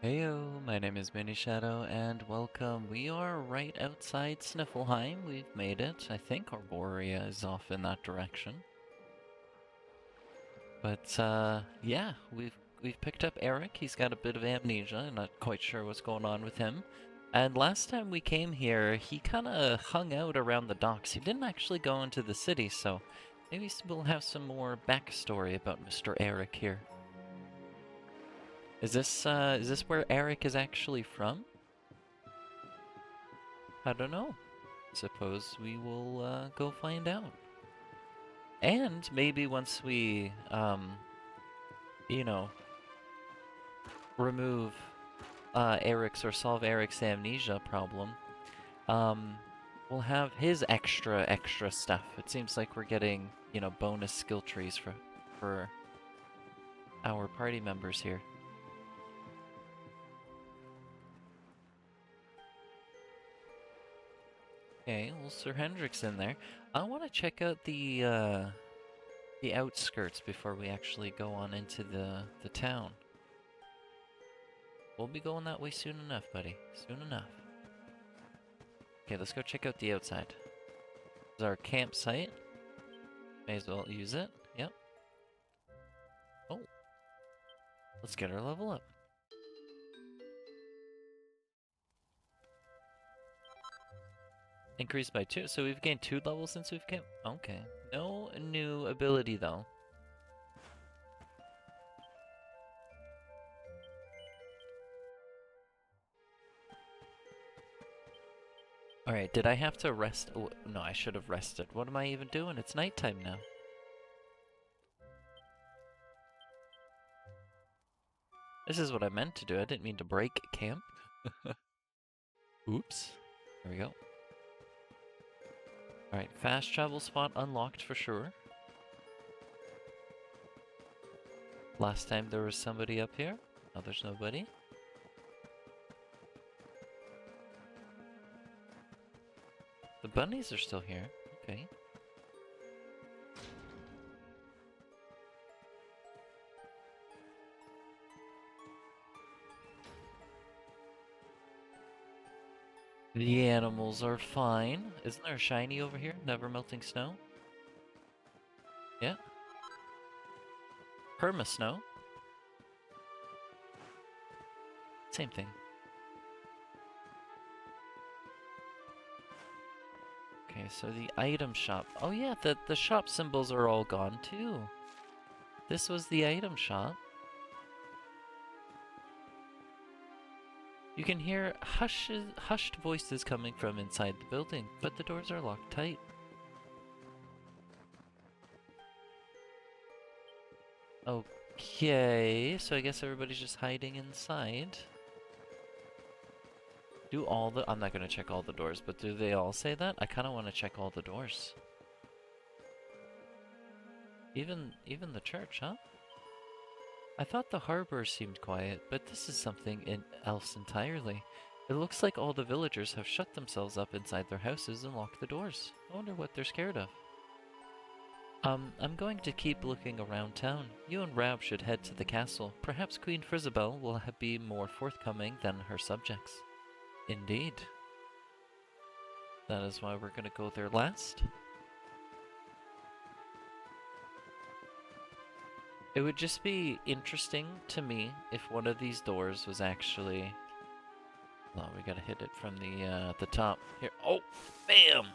Heyo, my name is Mini Shadow, and welcome. We are right outside Sniffelheim. We've made it. I think Arborea is off in that direction. But yeah, we've picked up Eric. He's got a bit of amnesia. I'm not quite sure what's going on with him. And last time we came here, he kind of hung out around the docks. He didn't actually go into the city, so maybe we'll have some more backstory about Mr. Eric here. Is this where Eric is actually from? I don't know. Suppose we will go find out. And maybe once we, you know, remove Eric's or solve Eric's amnesia problem, we'll have his extra stuff. It seems like we're getting, bonus skill trees for our party members here. Okay, well, Sir Hendrick's in there. I want to check out the outskirts before we actually go on into the town. We'll be going that way soon enough, buddy. Soon enough. Okay, let's go check out the outside. This is our campsite. May as well use it. Yep. Oh. Let's get our level up. Increased by 2. So we've gained 2 levels since we've came. Okay. No new ability, though. Alright, did I have to rest? Oh, no, I should have rested. What am I even doing? It's nighttime now. This is what I meant to do. I didn't mean to break camp. Oops. There we go. Alright, fast travel spot unlocked for sure. Last time there was somebody up here. Now there's nobody. The bunnies are still here. Okay. The animals are fine. Isn't there a shiny over here? Never melting snow? Yeah. Perma snow. Same thing. Okay, so the item shop. Oh yeah, the shop symbols are all gone too. This was the item shop. You can hear hushed voices coming from inside the building, but the doors are locked tight. Okay, so I guess everybody's just hiding inside. I'm not gonna check all the doors, but do they all say that? I kinda wanna check all the doors. Even the church, huh? I thought the harbor seemed quiet, but this is something else entirely. It looks like all the villagers have shut themselves up inside their houses and locked the doors. I wonder what they're scared of. I'm going to keep looking around town. You and Rab should head to the castle. Perhaps Queen Frizabelle will be more forthcoming than her subjects. Indeed. That is why we're gonna go there last. It would just be interesting to me if one of these doors was actually... Oh, we gotta hit it from the top. Here. Oh, bam!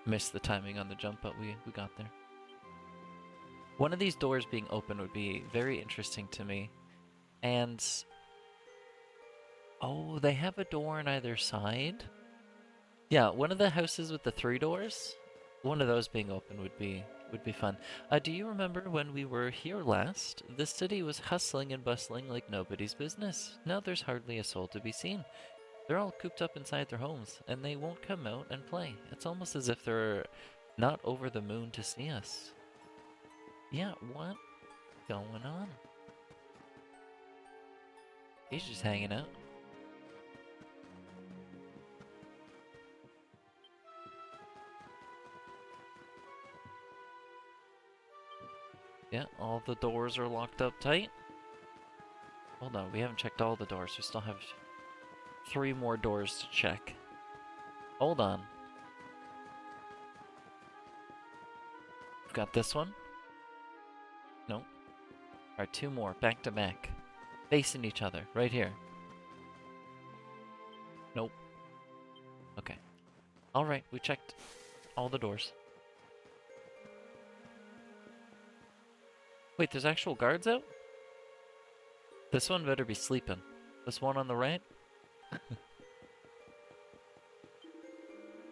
Missed the timing on the jump, but we got there. One of these doors being open would be very interesting to me. And... Oh, they have a door on either side? Yeah, one of the houses with the 3 doors, one of those being open would be fun. Do you remember when we were here last? The city was hustling and bustling like nobody's business. Now there's hardly a soul to be seen. They're all cooped up inside their homes, and they won't come out and play. It's almost as if they're not over the moon to see us. Yeah, what going on? He's just hanging out. Yeah, all the doors are locked up tight. Hold on, we haven't checked all the doors. We still have 3 more doors to check. Hold on. We've got this one. Nope. Alright, 2 more, back to back. Facing each other, right here. Nope. Okay. Alright, we checked all the doors. Wait, there's actual guards out? This one better be sleeping. This one on the right?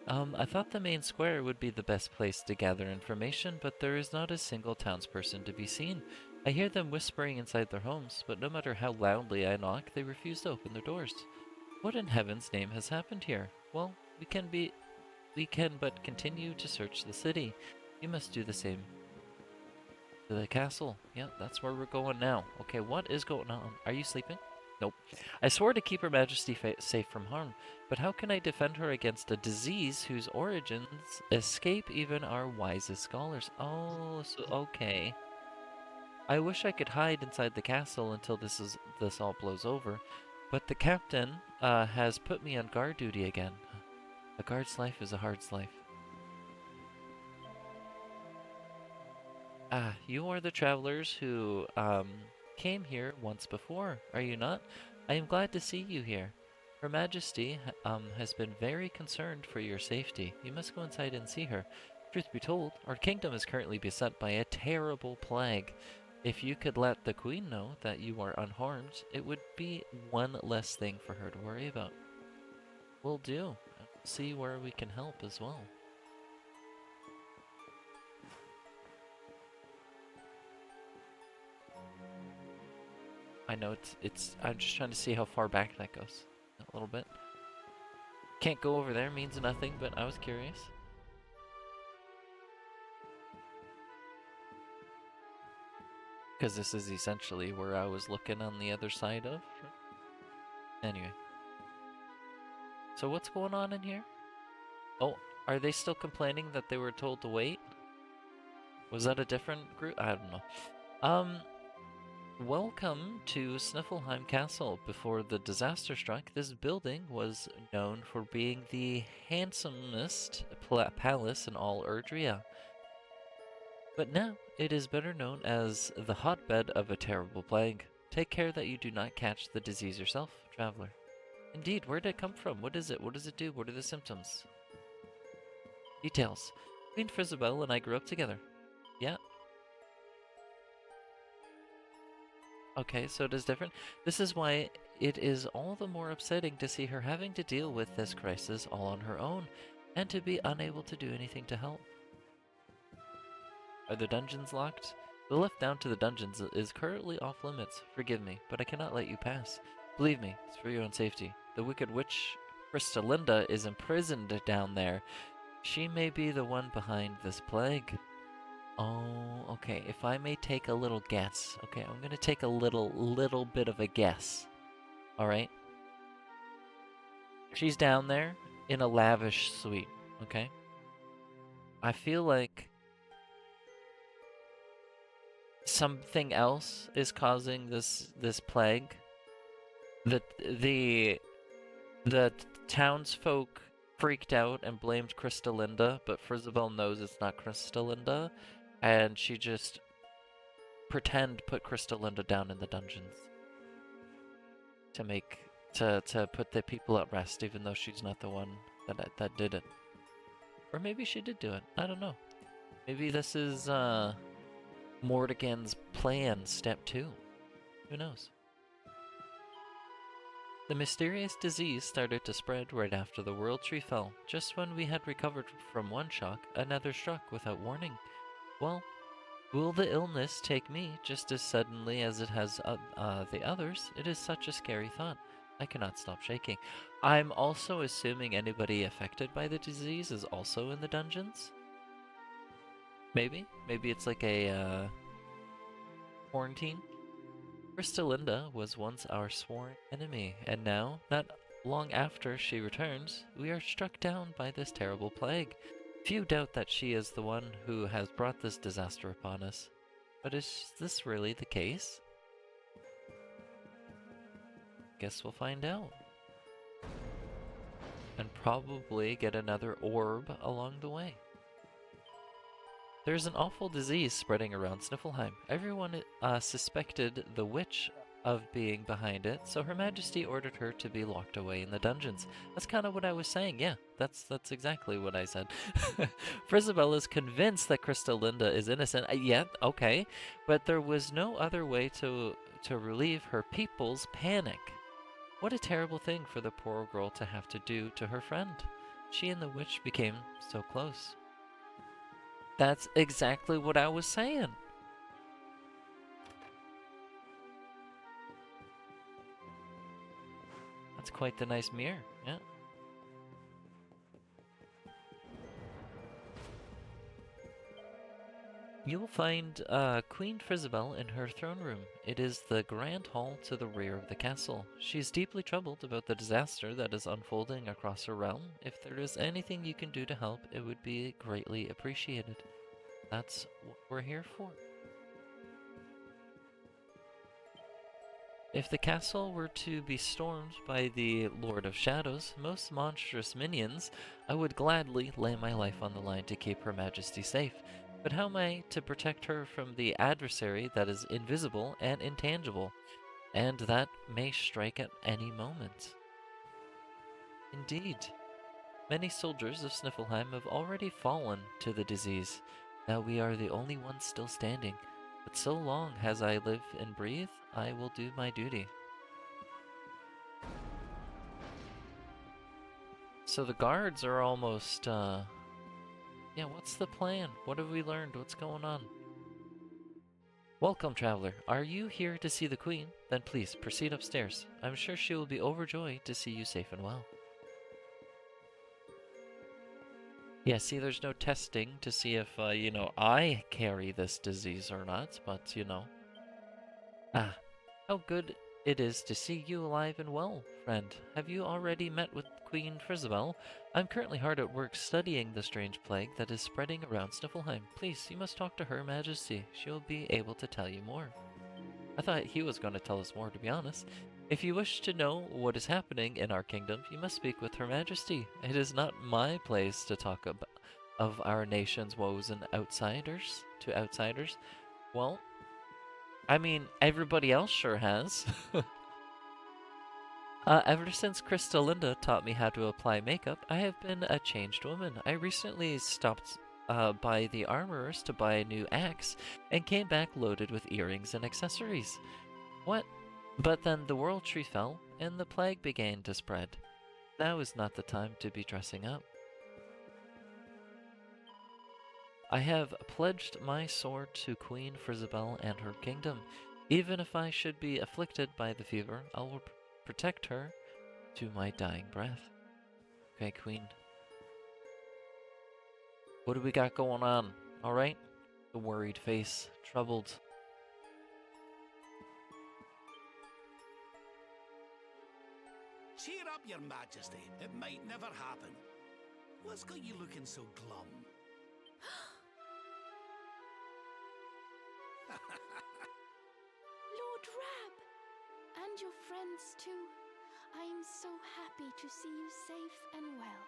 I thought the main square would be the best place to gather information, but there is not a single townsperson to be seen. I hear them whispering inside their homes, but no matter how loudly I knock, they refuse to open their doors. What in heaven's name has happened here? Well, we can but continue to search the city. You must do the same. To the castle. Yeah, that's where we're going now. Okay, what is going on? Are you sleeping? Nope. I swore to keep Her Majesty safe from harm, but how can I defend her against a disease whose origins escape even our wisest scholars? Oh, so okay. I wish I could hide inside the castle until this all blows over, but the captain has put me on guard duty again. A guard's life is a hard's life. Ah, you are the travelers who came here once before, are you not? I am glad to see you here. Her Majesty has been very concerned for your safety. You must go inside and see her. Truth be told, our kingdom is currently beset by a terrible plague. If you could let the Queen know that you are unharmed, it would be one less thing for her to worry about. Will do. See where we can help as well. I know it's I'm just trying to see how far back that goes. A little bit. Can't go over there means nothing, but I was curious. Because this is essentially where I was looking on the other side of. Anyway. So what's going on in here? Oh, are they still complaining that they were told to wait? Was that a different group? I don't know. Welcome to Sniffelheim Castle. Before the disaster struck, this building was known for being the handsomest palace in all Erdrea. But now, it is better known as the hotbed of a terrible plague. Take care that you do not catch the disease yourself, traveler. Indeed, where did it come from? What is it? What does it do? What are the symptoms? Details. Queen Frizabelle and I grew up together. Yeah. Okay, so it is different. This is why it is all the more upsetting to see her having to deal with this crisis all on her own, and to be unable to do anything to help. Are the dungeons locked? The lift down to the dungeons is currently off limits. Forgive me, but I cannot let you pass. Believe me, it's for your own safety. The wicked witch Cristalinda is imprisoned down there. She may be the one behind this plague. Oh, okay. If I may take a little guess. Okay, I'm gonna take a little bit of a guess. Alright? She's down there in a lavish suite, okay? I feel like something else is causing this plague. The townsfolk freaked out and blamed Cristalinda, but Frizabelle knows it's not Cristalinda, and she just put Cristalinda down in the dungeons to put the people at rest, even though she's not the one that did it. Or maybe she did do it. I don't know. Maybe this is Mordegon's plan, step 2. Who knows? The mysterious disease started to spread right after the World Tree fell. Just when we had recovered from one shock, another struck without warning. Well, will the illness take me just as suddenly as it has the others? It is such a scary thought. I cannot stop shaking. I'm also assuming anybody affected by the disease is also in the dungeons? Maybe? Maybe it's like a quarantine? Cristalinda was once our sworn enemy, and now, not long after she returns, we are struck down by this terrible plague. Few doubt that she is the one who has brought this disaster upon us. But is this really the case? guess we'll find out. And probably get another orb along the way. There's an awful disease spreading around Sniffleheim. Everyone suspected the witch of being behind it, so Her Majesty ordered her to be locked away in the dungeons. That's kind of what I was saying. Yeah, that's exactly what I said. Frizzabelle is convinced that Crystalinda is innocent. Yeah, okay, but there was no other way to relieve her people's panic. What a terrible thing for the poor girl to have to do to her friend. She and the witch became so close. That's exactly what I was saying. That's quite the nice mirror, yeah. You'll find Queen Frizzabelle in her throne room. It is the grand hall to the rear of the castle. She is deeply troubled about the disaster that is unfolding across her realm. If there is anything you can do to help, it would be greatly appreciated. That's what we're here for. If the castle were to be stormed by the Lord of Shadows, most monstrous minions, I would gladly lay my life on the line to keep Her Majesty safe. But how am I to protect her from the adversary that is invisible and intangible, and that may strike at any moment? Indeed, many soldiers of Sniffleheim have already fallen to the disease. Now we are the only ones still standing. But so long as I live and breathe, I will do my duty. So the guards are almost, yeah, what's the plan? What have we learned? What's going on? Welcome, traveler. Are you here to see the queen? Then please, proceed upstairs. I'm sure she will be overjoyed to see you safe and well. Yeah, see, there's no testing to see if, I carry this disease or not, but, Ah, how good it is to see you alive and well, friend. Have you already met with Queen Frizzabelle? I'm currently hard at work studying the strange plague that is spreading around Sniffleheim. Please, you must talk to Her Majesty. She'll be able to tell you more. I thought he was going to tell us more, to be honest. If you wish to know what is happening in our kingdom, you must speak with Her Majesty. It is not my place to talk of our nation's woes and outsiders. Well, I mean, everybody else sure has. Ever since Crystalinda taught me how to apply makeup, I have been a changed woman. I recently stopped by the armorer's to buy a new axe and came back loaded with earrings and accessories. What? But then the world tree fell and the plague began to spread. Now is not the time to be dressing up. I have pledged my sword to Queen Frizzabelle and her kingdom. Even if I should be afflicted by the fever, I will protect her to my dying breath. Okay, Queen. What do we got going on? Alright? The worried face, troubled. Cheer up, Your Majesty. It might never happen. What's got you looking so glum? Lord Rab! And your friends too. I am so happy to see you safe and well.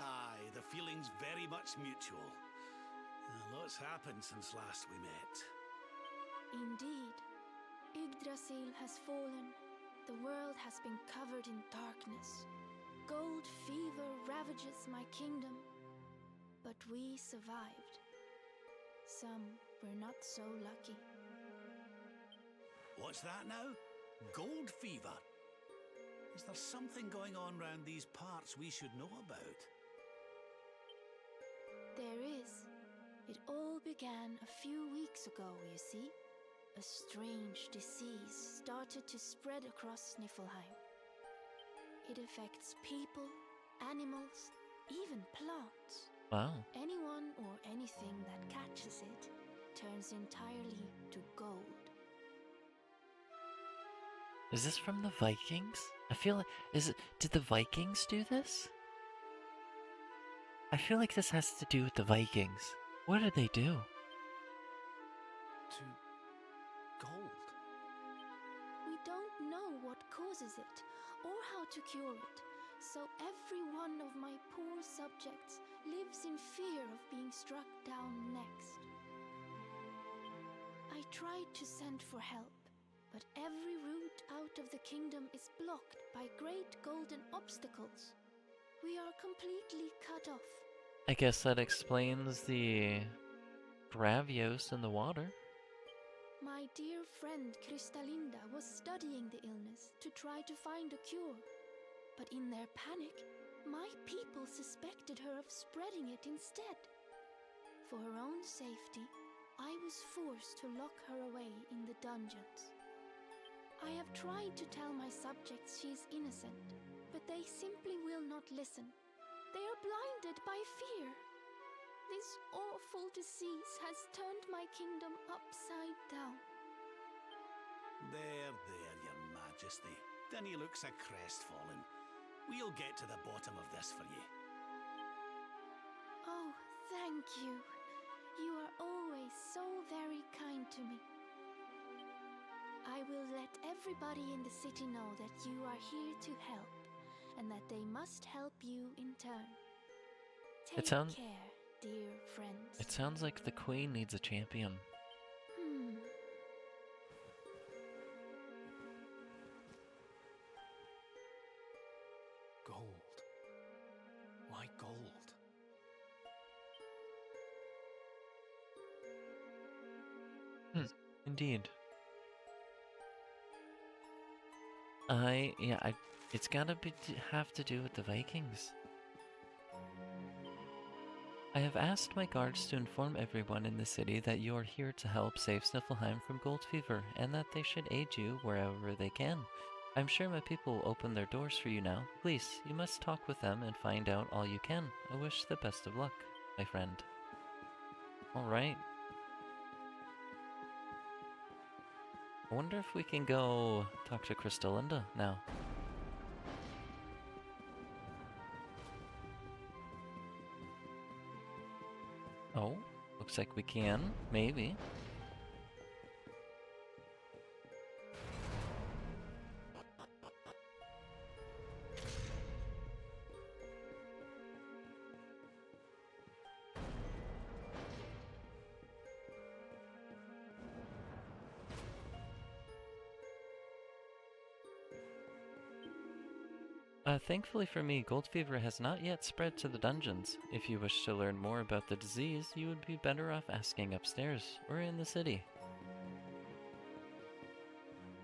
Aye, the feeling's very much mutual. A lot's happened since last we met. Indeed. Yggdrasil has fallen. The world has been covered in darkness. Gold fever ravages my kingdom. But we survived. Some were not so lucky. What's that now? Gold fever? Is there something going on round these parts we should know about? There is. It all began a few weeks ago, you see. A strange disease started to spread across Sniffleheim. It affects people, animals, even plants. Wow. Anyone or anything that catches it turns entirely to gold. Is this from the Vikings? I feel like, did the Vikings do this? I feel like this has to do with the Vikings. What did they do? To gold? We don't know what causes it or how to cure it, so every one of my poor subjects lives in fear of being struck down next. I tried to send for help, but every route out of the kingdom is blocked by great golden obstacles. We are completely cut off. I guess that explains the Gravios in the water. My dear friend Krystalinda was studying the illness to try to find a cure. But in their panic, my people suspected her of spreading it instead. For her own safety, I was forced to lock her away in the dungeons. I have tried to tell my subjects she is innocent, but they simply will not listen. They are blinded by fear. This awful disease has turned my kingdom upside down. There, Your Majesty. Dinny looks a crestfallen. We'll get to the bottom of this for you. Oh, thank you. You are always so very kind to me. I will let everybody in the city know that you are here to help, and that they must help you in turn. Take care, dear friends. It sounds like the Queen needs a champion. Gold. Why gold? Indeed. It's gotta have to do with the Vikings. I have asked my guards to inform everyone in the city that you are here to help save Sniffleheim from gold fever, and that they should aid you wherever they can. I'm sure my people will open their doors for you now. Please, you must talk with them and find out all you can. I wish the best of luck, my friend. Alright. I wonder if we can go talk to Krystalinda now. Oh, looks like we can, maybe. Thankfully for me, gold fever has not yet spread to the dungeons. If you wish to learn more about the disease, you would be better off asking upstairs, or in the city.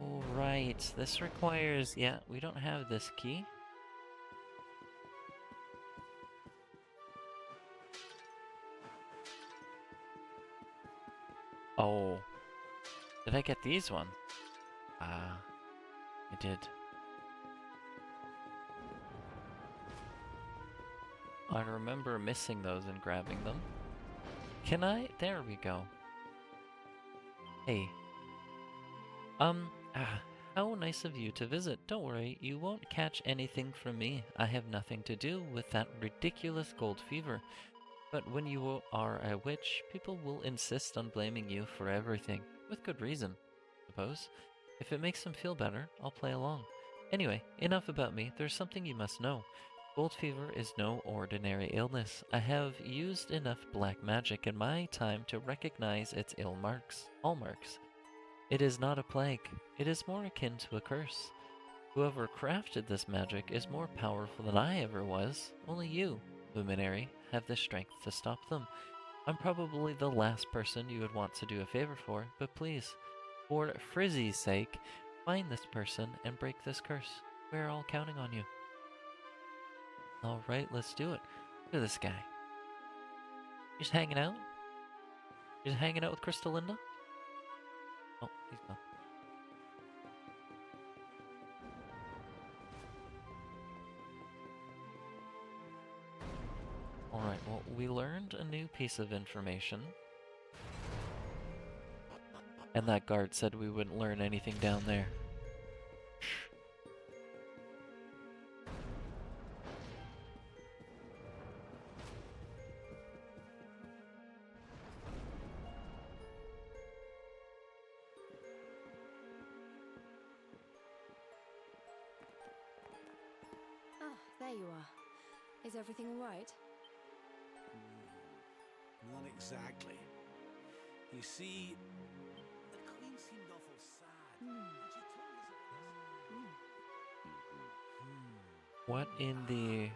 Alright, this requires... yeah, we don't have this key. Oh. Did I get these ones? Ah, I did. I remember missing those and grabbing them. Can I? There we go. Hey. How nice of you to visit. Don't worry, you won't catch anything from me. I have nothing to do with that ridiculous gold fever. But when you are a witch, people will insist on blaming you for everything. With good reason, I suppose. If it makes them feel better, I'll play along. Anyway, enough about me. There's something you must know. Gold fever is no ordinary illness. I have used enough black magic in my time to recognize its hallmarks. It is not a plague. It is more akin to a curse. Whoever crafted this magic is more powerful than I ever was. Only you, Luminary, have the strength to stop them. I'm probably the last person you would want to do a favor for, but please, for Frizzy's sake, find this person and break this curse. We're all counting on you. Alright, let's do it. Look at this guy. He's hanging out? He's hanging out with Krystalinda? Oh, he's gone. Alright, well, we learned a new piece of information. And that guard said we wouldn't learn anything down there. Ah, there you are. Is everything all right? Not exactly. You see, the Queen seemed awful sad. And she told us about What in the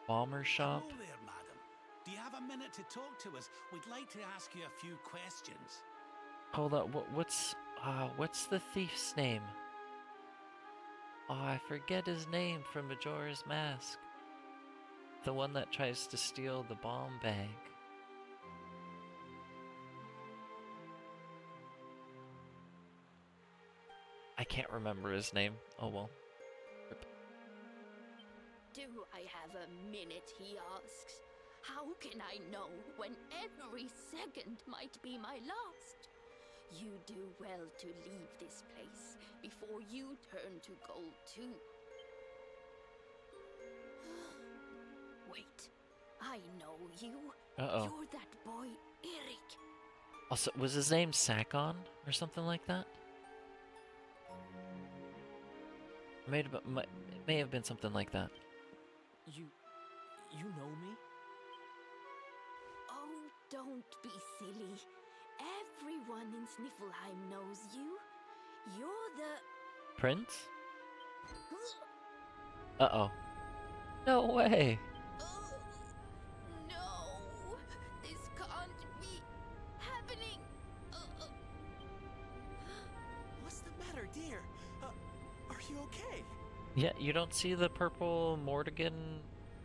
bomber shop? Hello there, madam. Do you have a minute to talk to us? We'd like to ask you a few questions. Hold up. What's the thief's name? Oh, I forget his name from Majora's Mask. The one that tries to steal the bomb bag. I can't remember his name. Oh well. Do I have a minute, he asks. How can I know when every second might be my last? You do well to leave this place before you turn to gold too. Wait, I know you. Uh-oh. You're that boy, Eric. Also, was his name Sakon or something like that? It may have been something like that. You know me? Oh, don't be silly. Everyone in Sniffleheim knows you. You're the... Prince? Uh-oh. No way! No, this can't be happening. What's the matter, dear? Are you okay? Yeah, you don't see the purple Mortigan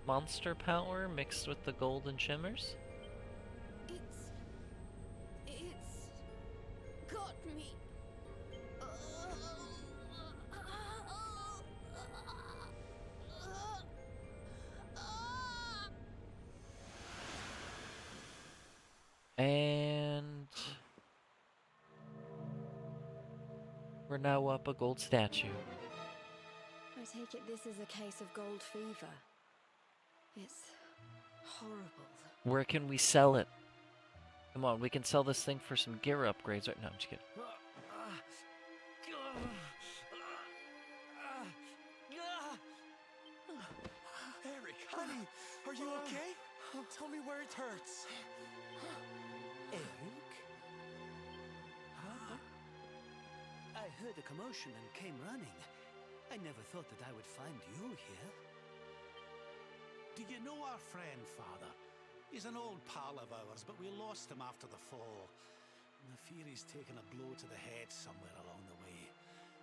monster power mixed with the golden shimmers? It's got me. And we're now up a gold statue. I take it this is a case of gold fever. It's horrible. Where can we sell it? Come on, we can sell this thing for some gear upgrades right now. I'm just kidding. Eric, honey, are you okay? Tell me where it hurts. Eric? Huh? I heard a commotion and came running. I never thought that I would find you here. Do you know our friend, Father? He's an old pal of ours, but we lost him after the fall. And I fear he's taken a blow to the head somewhere along the way.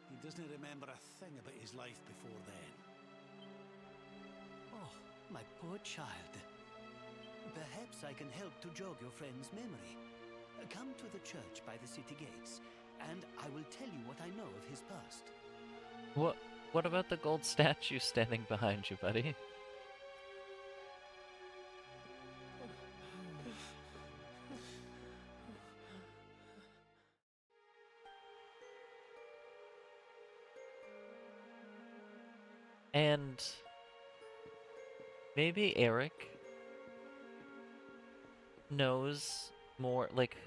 He doesn't remember a thing about his life before then. Oh, my poor child. Perhaps I can help to jog your friend's memory. Come to the church by the city gates, and I will tell you what I know of his past. What about the gold statue standing behind you, buddy? And maybe Eric knows more, like...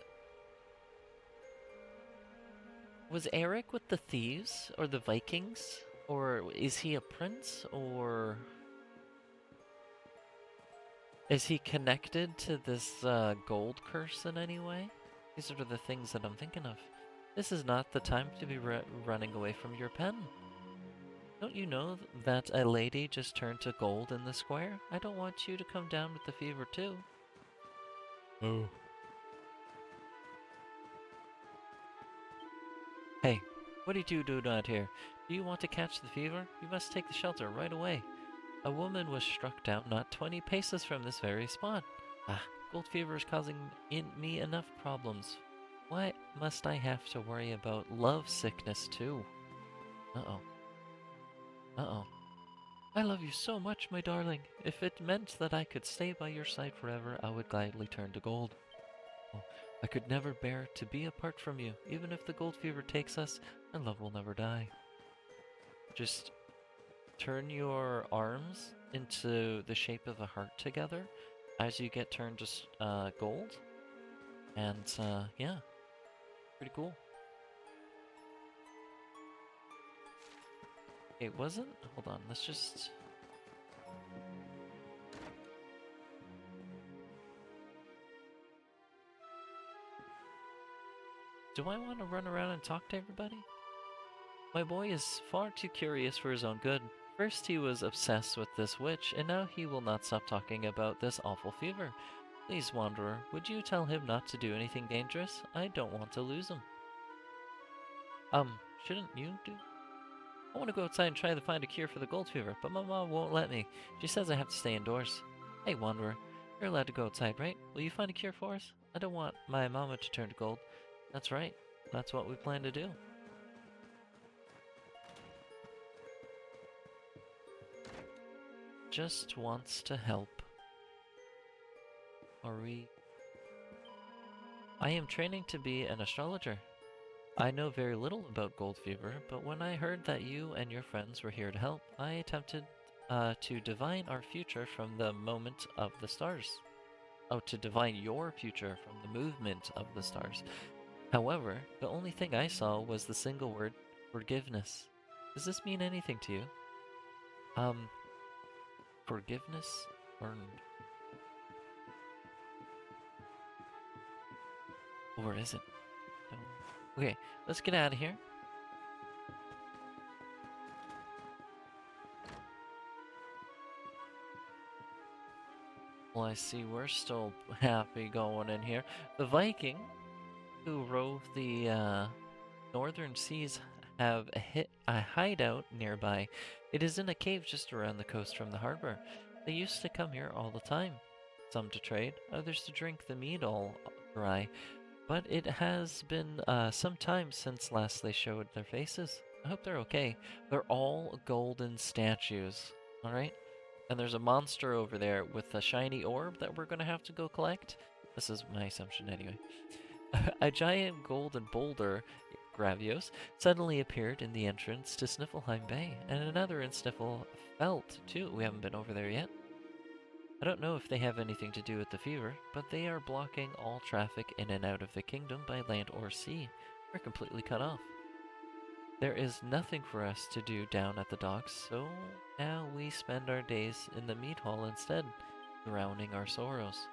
Was Eric with the thieves or the Vikings? Or is he a prince? Or is he connected to this gold curse in any way? These are the things that I'm thinking of. This is not the time to be running away from your pen. Don't you know that a lady just turned to gold in the square? I don't want you to come down with the fever too. Oh. Hey, what did you do out here? Do you want to catch the fever? You must take the shelter right away. A woman was struck down not 20 paces from this very spot. Ah, gold fever is causing me enough problems. Why must I have to worry about love sickness too? Uh-oh. Uh-oh. I love you so much, my darling. If it meant that I could stay by your side forever, I would gladly turn to gold. Oh, I could never bear to be apart from you. Even if the gold fever takes us, our love will never die. Just turn your arms into the shape of a heart together as you get turned to gold. And, yeah. Pretty cool. It wasn't? Hold on, let's just... Do I want to run around and talk to everybody? My boy is far too curious for his own good. First he was obsessed with this witch, and now he will not stop talking about this awful fever. Please, Wanderer, would you tell him not to do anything dangerous? I don't want to lose him. Shouldn't you do? I want to go outside and try to find a cure for the gold fever, but my mom won't let me. She says I have to stay indoors. Hey, Wanderer, you're allowed to go outside, right? Will you find a cure for us? I don't want my mama to turn to gold. That's right. That's what we plan to do. Just wants to help. I am training to be an astrologer. I know very little about gold fever, but when I heard that you and your friends were here to help, I attempted to divine our future from the moment of the stars. Oh, to divine your future from the movement of the stars. However, the only thing I saw was the single word, forgiveness. Does this mean anything to you? Forgiveness earned. Or is it? Okay, let's get out of here. Well, I see we're still happy going in here. The Viking who rove the northern seas have a hideout nearby. It is in a cave just around the coast from the harbor. They used to come here all the time. Some to trade, others to drink the mead all dry. But it has been some time since last they showed their faces. I hope they're okay. They're all golden statues, alright? And there's a monster over there with a shiny orb that we're gonna have to go collect. This is my assumption anyway. A giant golden boulder, Gravios, suddenly appeared in the entrance to Sniffelheim Bay, and another in Sniffelfelt too. We haven't been over there yet. I don't know if they have anything to do with the fever, but they are blocking all traffic in and out of the kingdom by land or sea. We're completely cut off. There is nothing for us to do down at the docks, so now we spend our days in the mead hall instead, drowning our sorrows.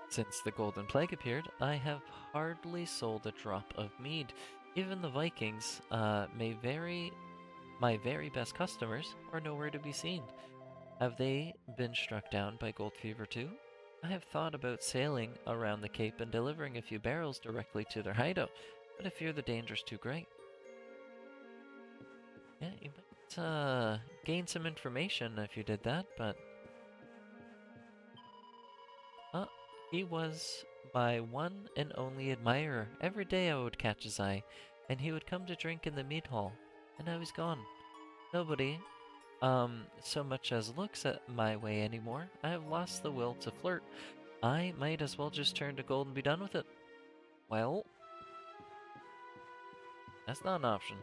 Since the Golden Plague appeared, I have hardly sold a drop of mead. Even the Vikings, my very best customers, are nowhere to be seen. Have they been struck down by gold fever too? I have thought about sailing around the Cape and delivering a few barrels directly to their hideout, but I fear the danger's too great. Yeah, you might gain some information if you did that, but... he was my one and only admirer. Every day I would catch his eye, and he would come to drink in the mead hall, and now he's gone. Nobody so much as looks at my way anymore. I have lost the will to flirt. I might as well just turn to gold and be done with it. Well, that's not an option.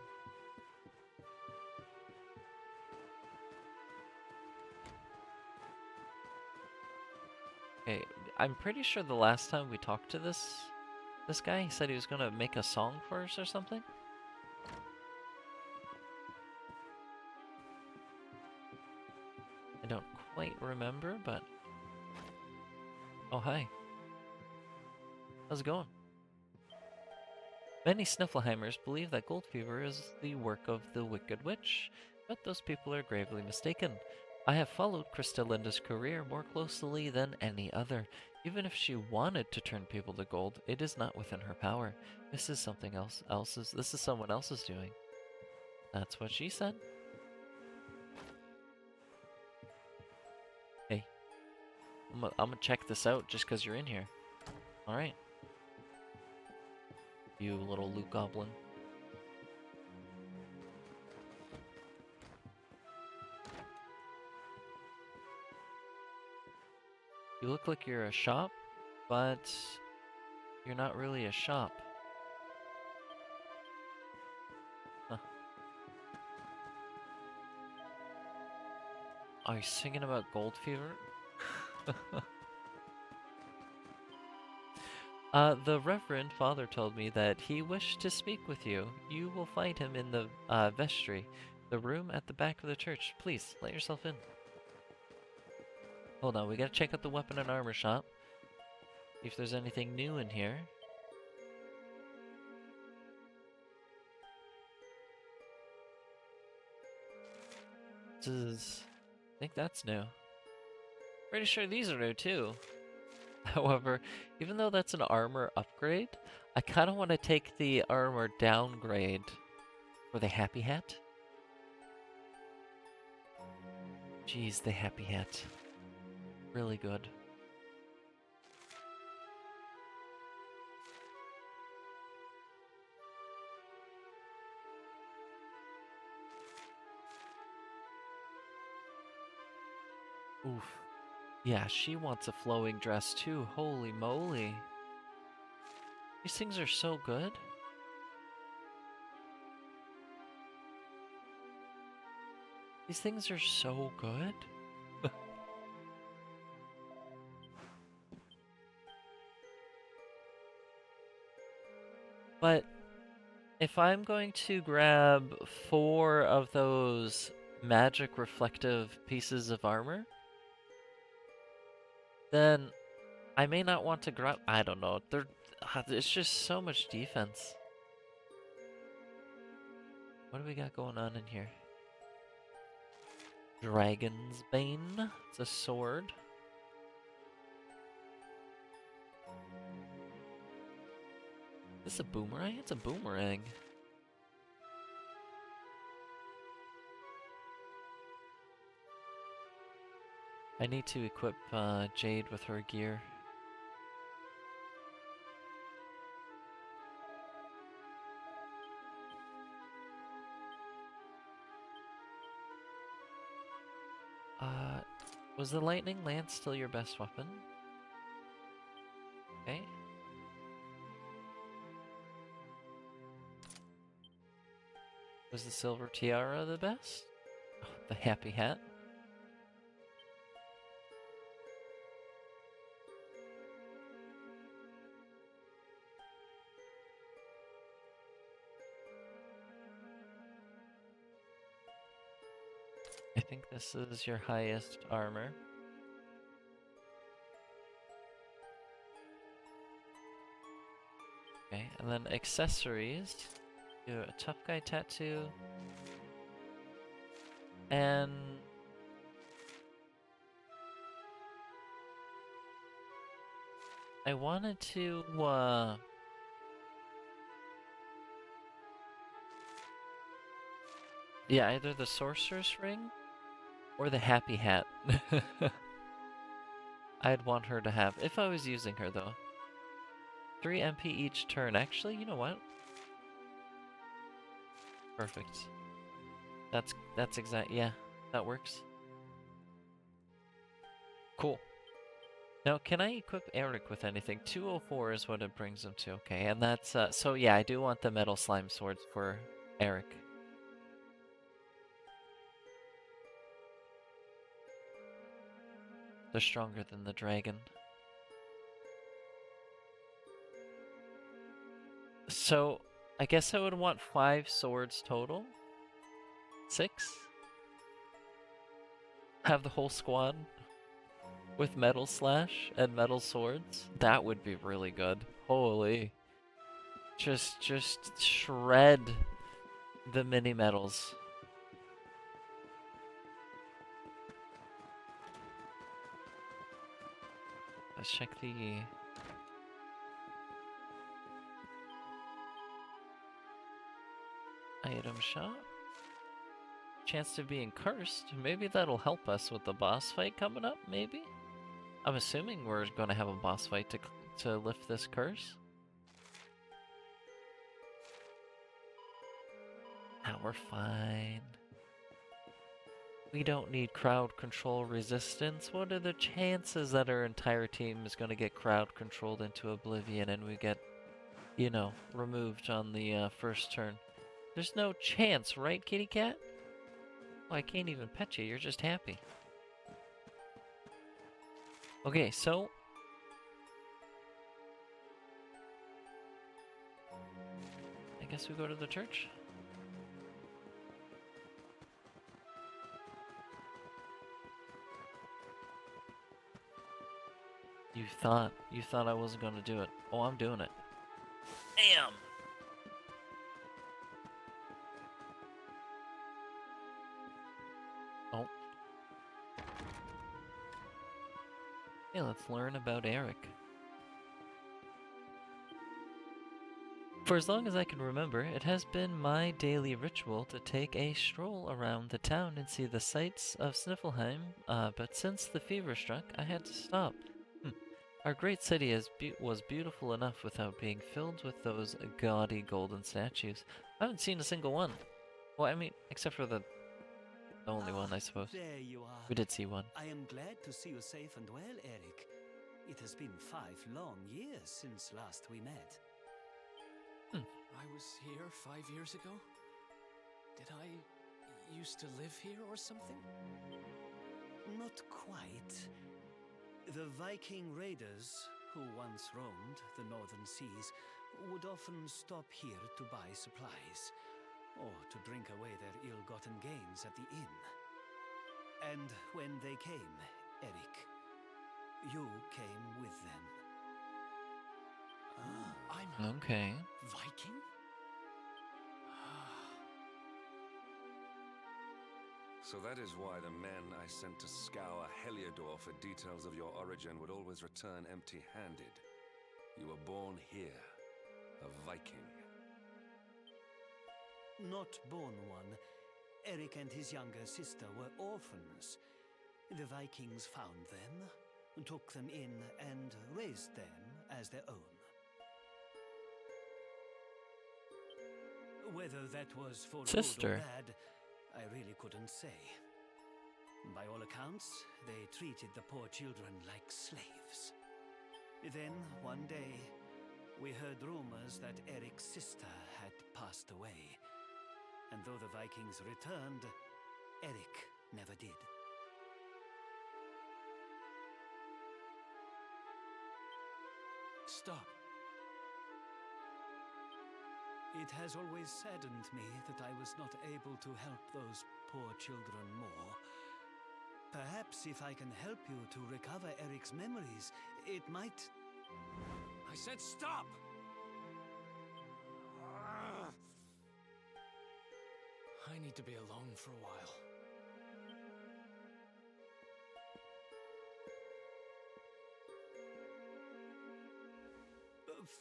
Okay, I'm pretty sure the last time we talked to this guy, he said he was gonna make a song for us or something. I don't quite remember, but... Oh, hi. How's it going? Many Sniffelheimers believe that gold fever is the work of the Wicked Witch, but those people are gravely mistaken. I have followed Cristalinda's career more closely than any other. Even if she wanted to turn people to gold, it is not within her power. This is something else's. This is someone else's doing. That's what she said. Hey, I'm gonna check this out just because you're in here. All right. You little loot goblin. You look like you're a shop, but you're not really a shop. Huh. Are you singing about gold fever? The Reverend Father told me that he wished to speak with you. You will find him in the vestry, the room at the back of the church. Please, let yourself in. Hold on, we gotta check out the weapon and armor shop. See if there's anything new in here. I think that's new. Pretty sure these are new too. However, even though that's an armor upgrade, I kind of want to take the armor downgrade for the Happy Hat. Jeez, the Happy Hat. Really good. Oof. Yeah, she wants a flowing dress too. Holy moly. These things are so good. These things are so good. But if I'm going to grab 4 of those magic reflective pieces of armor, then I may not want to grab. I don't know. It's just so much defense. What do we got going on in here? Dragon's Bane. It's a sword. Is this a boomerang? It's a boomerang. I need to equip Jade with her gear. Was the lightning lance still your best weapon? Okay. Was the silver tiara the best? Oh, the Happy Hat. I think this is your highest armor. Okay, and then accessories. Do a tough guy tattoo. And I wanted to yeah, either the sorcerer's ring or the Happy Hat. I'd want her to have, if I was using her though. 3 MP each turn. Actually, you know what? Perfect. That's exact. Yeah, that works. Cool. Now, can I equip Eric with anything? 204 is what it brings him to. Okay, and that's so yeah, I do want the metal slime swords for Eric. They're stronger than the dragon. So, I guess I would want 5 swords total. 6? Have the whole squad with metal slash and metal swords? That would be really good. Holy. Just shred the mini metals. Let's check the item shop. Chance of being cursed. Maybe that'll help us with the boss fight coming up, maybe? I'm assuming we're gonna have a boss fight to lift this curse. Now we're fine. We don't need crowd control resistance. What are the chances that our entire team is gonna get crowd controlled into oblivion and we get, you know, removed on the first turn? There's no chance, right, kitty cat? Oh, I can't even pet you, you're just happy. Okay, so... I guess we go to the church? You thought I wasn't gonna do it. Oh, I'm doing it. Damn! Oh. Okay, let's learn about Eric. For as long as I can remember, it has been my daily ritual to take a stroll around the town and see the sights of Sniffelheim, but since the fever struck, I had to stop. Our great city was beautiful enough without being filled with those gaudy golden statues. I haven't seen a single one. Well, I mean, except for the only one, I suppose. There you are. We did see one. I am glad to see you safe and well, Eric. It has been 5 long years since last we met. I was here 5 years ago? Did I used to live here or something? Not quite. The Viking raiders, who once roamed the northern seas, would often stop here to buy supplies, or to drink away their ill-gotten gains at the inn. And when they came, Eric, you came with them. I'm Okay. Viking? So that is why the men I sent to scour Heliodor for details of your origin would always return empty-handed. You were born here, a Viking. Not born one. Eric and his younger sister were orphans. The Vikings found them, took them in, and raised them as their own. Whether that was for Sister. good or bad, I really couldn't say. By all accounts, they treated the poor children like slaves. Then, one day, we heard rumors that Eric's sister had passed away. And though the Vikings returned, Eric never did. Stop. It has always saddened me that I was not able to help those poor children more. Perhaps if I can help you to recover Eric's memories, it might... I said stop! I need to be alone for a while.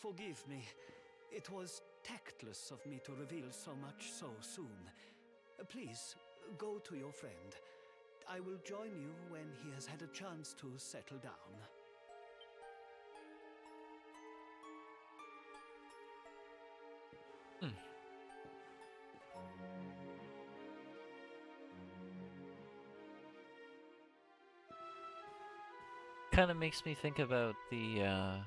Forgive me. It was tactless of me to reveal so much so soon. Please, go to your friend. I will join you when he has had a chance to settle down. Kind of makes me think about the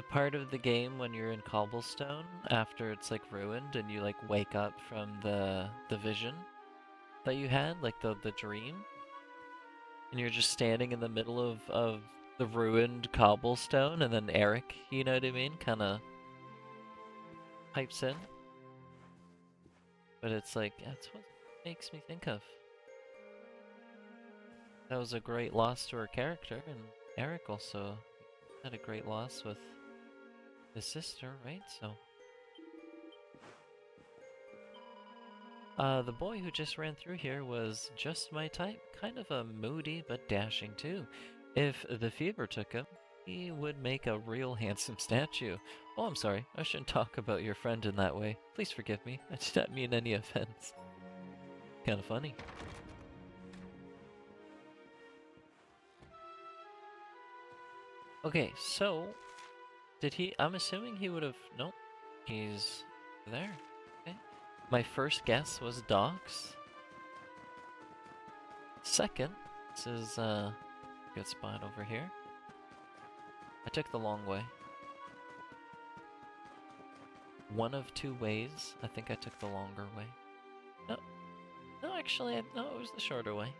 part of the game when you're in Cobblestone after it's like ruined and you like wake up from the vision that you had, like the dream, and you're just standing in the middle of the ruined Cobblestone, and then Eric, you know what I mean, kind of pipes in. But it's like, that's what it makes me think of. That was a great loss to her character, and Eric also had a great loss with his sister, right? So, the boy who just ran through here was just my type, kind of a moody but dashing too. If the fever took him, he would make a real handsome statue. Oh, I'm sorry, I shouldn't talk about your friend in that way. Please forgive me, I did not mean any offense. Kind of funny. Okay, so did he? I'm assuming he would have. Nope, he's there. Okay. My first guess was docks. Second, this is a good spot over here. I took the long way. One of two ways. I think I took the longer way. No, no, actually, no, it was the shorter way.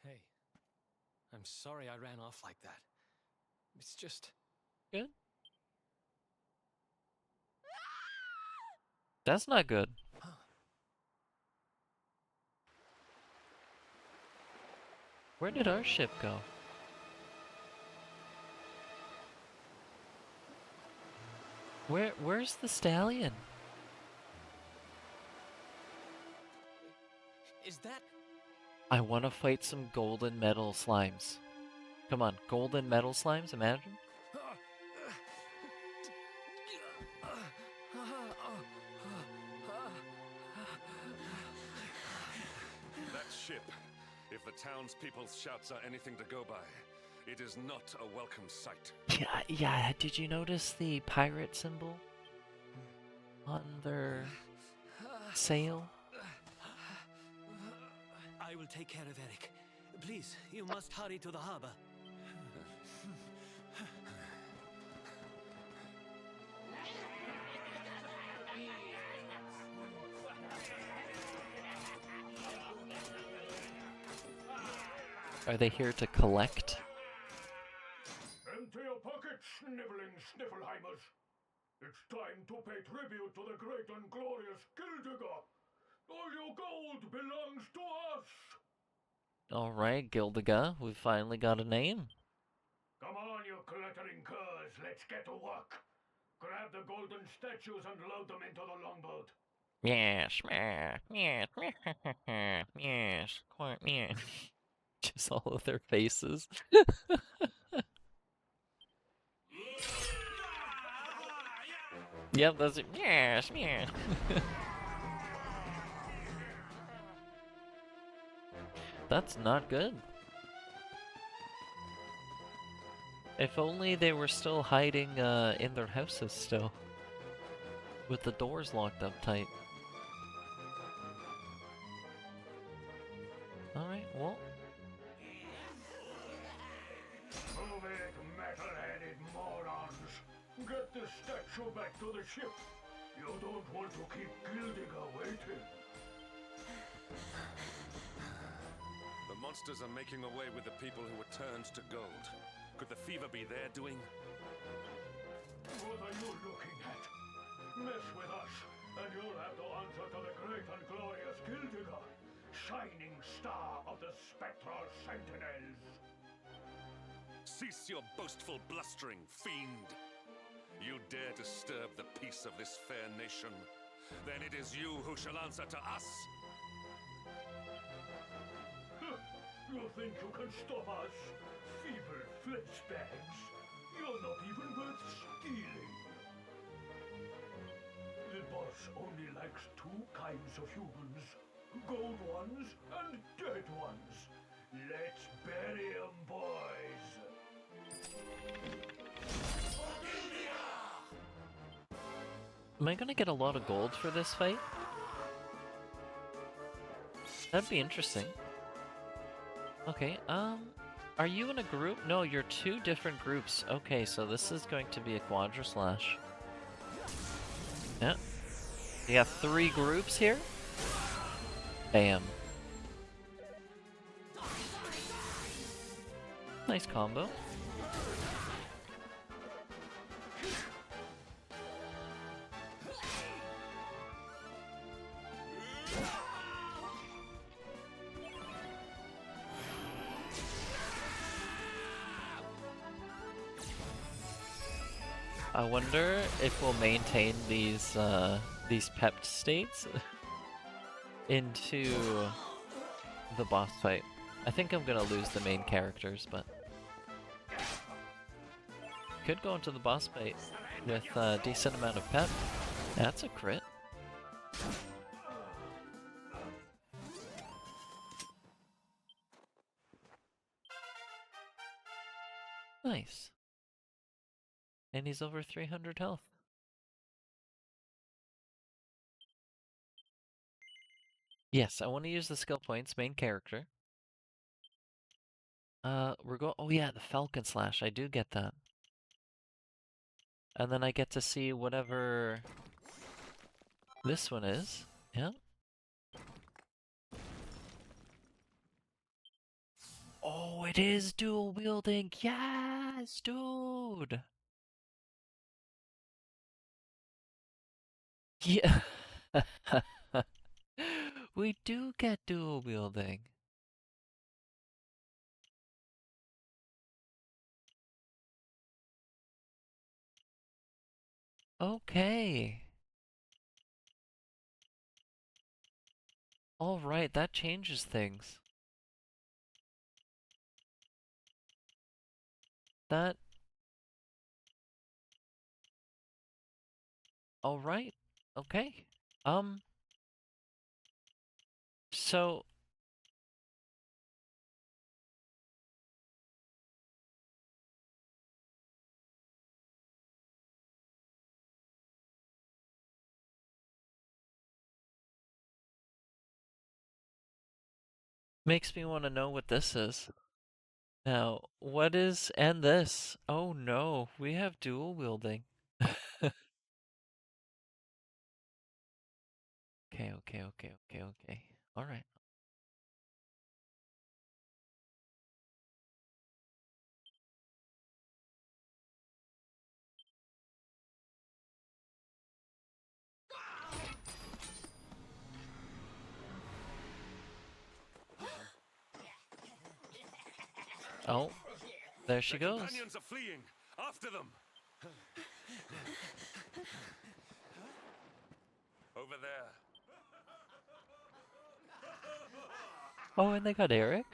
Hey, I'm sorry I ran off like that. It's just... Good. That's not good. Where did our ship go? Where's the stallion? Is that... I want to fight some golden metal slimes. Come on, golden metal slimes, imagine? That ship, if the townspeople's shouts are anything to go by, it is not a welcome sight. Yeah, did you notice the pirate symbol on their sail? I will take care of Eric. Please, you must hurry to the harbor. Are they here to collect? Empty your pockets, sniveling Sniffleheimers. It's time to pay tribute to the great and glorious Gildiger. All your gold belongs to us. Alright, Gildiga, we finally got a name. Come on, you clattering curs, let's get to work. Grab the golden statues and load them into the longboat. Yes, yes, yes, quite, yes. Just all of their faces. Yep, that's it. Yes, yes. That's not good. If only they were still hiding in their houses still. With the doors locked up tight. Alright, well. Move it, metal-headed morons. Get the statue back to the ship. You don't want to keep Gildiger waiting. The monsters are making away with the people who were turned to gold. Could the fever be their doing? What are you looking at? Mess with us, and you'll have to answer to the great and glorious Gildiger, shining star of the spectral sentinels. Cease your boastful blustering, fiend! You dare disturb the peace of this fair nation, then it is you who shall answer to us! You think you can stop us? Feeble fleshbags. You're not even worth stealing. The boss only likes two kinds of humans. Gold ones and dead ones. Let's bury 'em, boys. Am I gonna get a lot of gold for this fight? That'd be interesting. Okay, are you in a group? No, you're two different groups. Okay, so this is going to be a Quadra Slash. Yeah. You got 3 groups here? Bam. Nice combo. I wonder if we'll maintain these pepped states into the boss fight. I think I'm gonna lose the main characters, but could go into the boss fight with a decent amount of pep. That's a crit. Nice. And he's over 300 health. Yes, I want to use the skill points, main character. We're going. Oh yeah, the Falcon Slash. I do get that. And then I get to see whatever this one is. Yeah. Oh, it is dual wielding. Yes, dude. Yeah. We do get dual wielding. Okay. All right, that changes things. That. All right. Okay. So makes me want to know what this is. Now, what is and this? Oh no, we have dual wielding. Okay. All right. Oh, there she Their goes. companions are fleeing. After them. Over there. Oh, and they got Eric?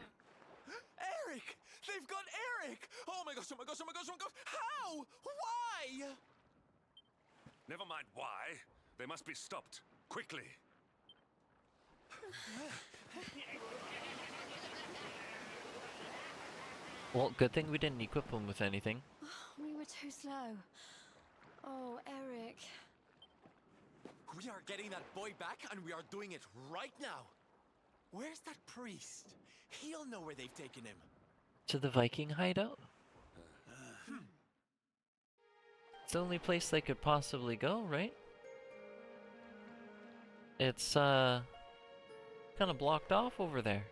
Eric! They've got Eric! Oh my gosh, oh my gosh, oh my gosh, oh my gosh! How? Why? Never mind why. They must be stopped. Quickly. Well, good thing we didn't equip him with anything. We were too slow. Oh, Eric. We are getting that boy back, and we are doing it right now. Where's that priest? He'll know where they've taken him. To the Viking hideout? It's the only place they could possibly go, right? It's, kind of blocked off over there.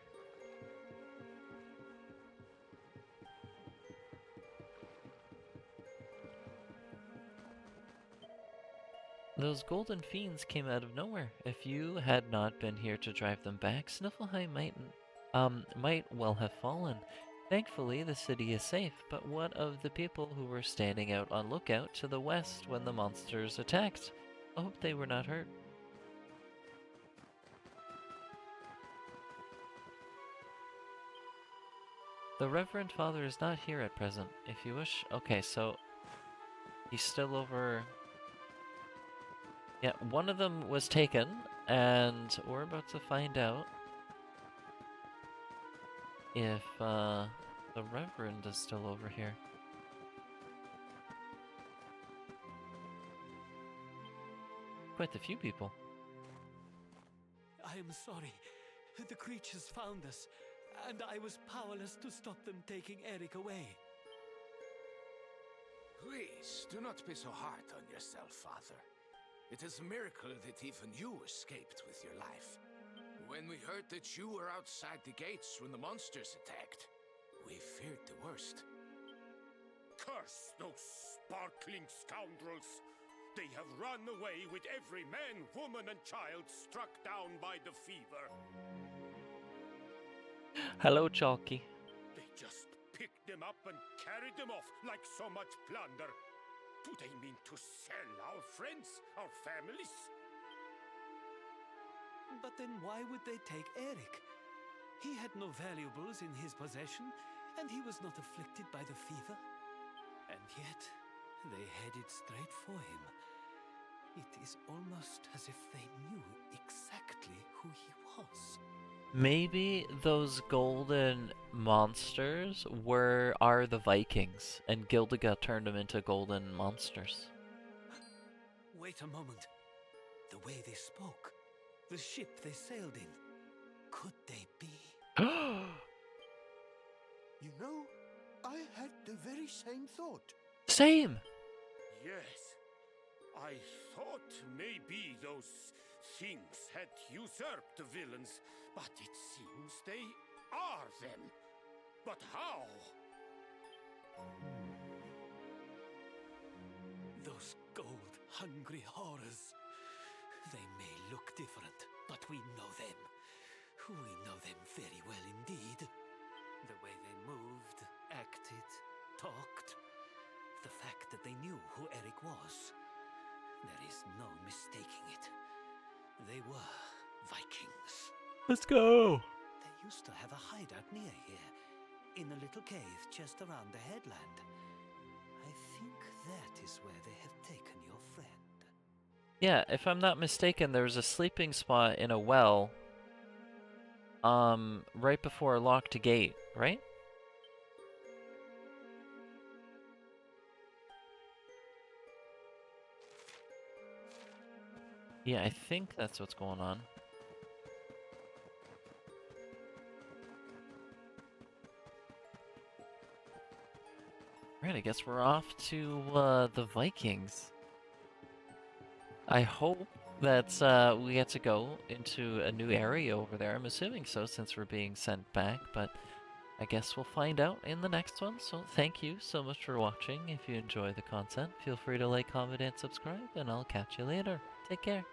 Those golden fiends came out of nowhere. If you had not been here to drive them back, Sniffleheim might well have fallen. Thankfully, the city is safe, but what of the people who were standing out on lookout to the west when the monsters attacked? I hope they were not hurt. The Reverend Father is not here at present. If you wish... Okay, so... He's still over... Yeah, one of them was taken, and we're about to find out if the Reverend is still over here. Quite a few people. I am sorry. The creatures found us, and I was powerless to stop them taking Eric away. Please, do not be so hard on yourself, Father. It is a miracle that even you escaped with your life. When we heard that you were outside the gates when the monsters attacked, we feared the worst. Curse those sparkling scoundrels! They have run away with every man, woman, and child struck down by the fever. Hello, Chalky. They just picked them up and carried them off like so much plunder. Do they mean to sell our friends, our families? But then why would they take Eric? He had no valuables in his possession, and he was not afflicted by the fever. And yet, they headed straight for him. It is almost as if they knew exactly who he was. Maybe those golden monsters are the Vikings, and Gildiga turned them into golden monsters. Wait a moment. The way they spoke, the ship they sailed in, could they be? You know, I had the very same thought. Same! Yes. I thought maybe those things had usurped the villains, but it seems they are them. But how? Those gold-hungry horrors. They may look different, but we know them. We know them very well indeed. The way they moved, acted, talked. The fact that they knew who Eric was. is no mistaking it. They were Vikings. Let's go! They used to have a hideout near here, in a little cave just around the headland. I think that is where they have taken your friend. Yeah, if I'm not mistaken, there was a sleeping spot in a well, right before a locked gate, right? Yeah, I think that's what's going on. Right, I guess we're off to the Vikings. I hope that we get to go into a new area over there. I'm assuming so since we're being sent back, but I guess we'll find out in the next one. So thank you so much for watching. If you enjoy the content, feel free to like, comment, and subscribe, and I'll catch you later. Take care.